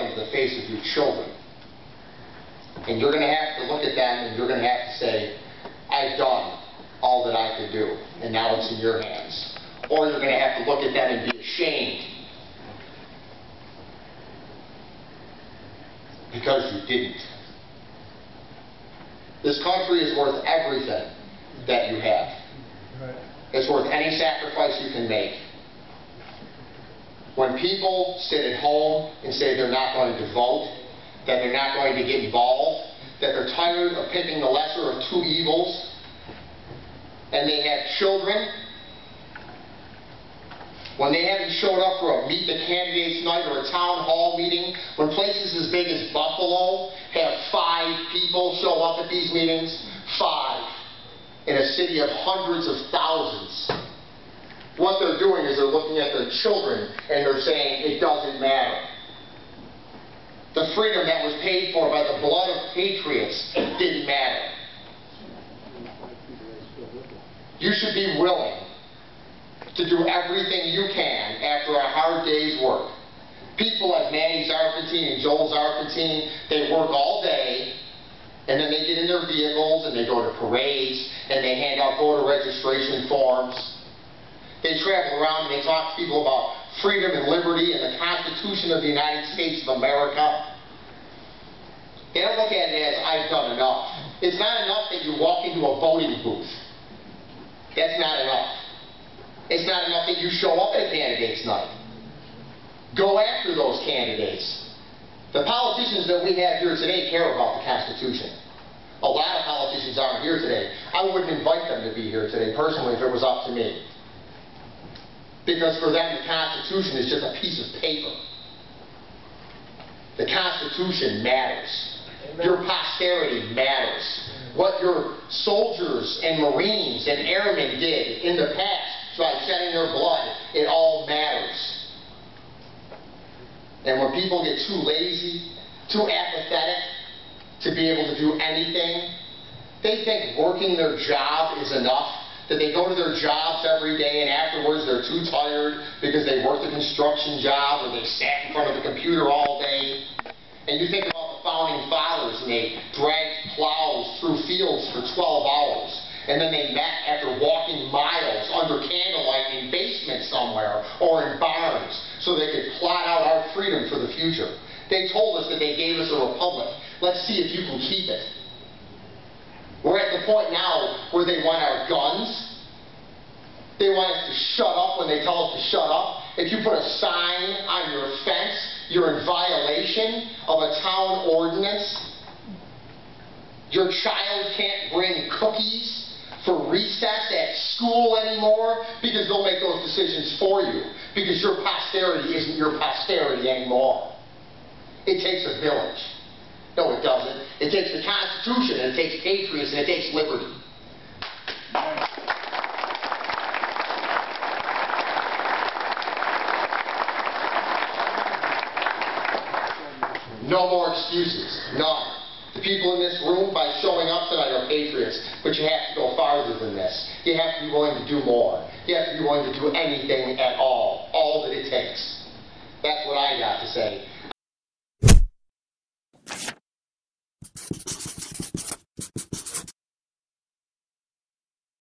into the face of your children. And you're going to have to look at them and you're going to have to say, I've done all that I could do, and now it's in your hands. Or you're going to have to look at them and be ashamed because you didn't. This country is worth everything that you have. It's worth any sacrifice you can make. When people sit at home and say they're not going to vote, that they're not going to get involved, that they're tired of picking the lesser of two evils, and they have children, when they haven't showed up for a Meet the Candidates night or a town hall meeting, when places as big as Buffalo have 5 people show up at these meetings, 5, in a city of hundreds of thousands, what they're doing is they're looking at their children and they're saying it doesn't matter. The freedom that was paid for by the blood of patriots didn't matter. You should be willing to do everything you can after a hard day's work. People like Manny Zarpentine and Joel Zarpentine, they work all day, and then they get in their vehicles and they go to parades and they hand out voter registration forms. They travel around and they talk to people about freedom and liberty and the Constitution of the United States of America. They don't look at it as, I've done enough. It's not enough that you walk into a voting booth. That's not enough. It's not enough that you show up at a candidate's night. Go after those candidates. The politicians that we have here today care about the Constitution. A lot of politicians aren't here today. I wouldn't invite them to be here today, personally, if it was up to me. Because for them, the Constitution is just a piece of paper. The Constitution matters. Your posterity matters. What your soldiers and Marines and airmen did in the past by shedding their blood, it all matters. And when people get too lazy, too apathetic to be able to do anything, they think working their job is enough, that they go to their jobs every day and afterwards they're too tired because they worked a construction job or they sat in front of the computer all day. And you think about the founding fathers and they dragged plows through fields for 12 hours. And then they met after walking miles under candlelight in basements somewhere or in barns so they could plot out our freedom for the future. They told us that they gave us a republic. Let's see if you can keep it. We're at the point now where they want our guns. They want us to shut up when they tell us to shut up. If you put a sign on your fence, you're in violation of a town ordinance. Your child can't bring cookies for recess at school anymore because they'll make those decisions for you because your posterity isn't your posterity anymore. It takes a village. No, it doesn't. It takes the Constitution, and it takes patriots, and it takes liberty. No more excuses. None. The people in this room, by showing up tonight, are patriots, but you have to go farther than this. You have to be willing to do more. You have to be willing to do anything at all that it takes. That's what I got to say.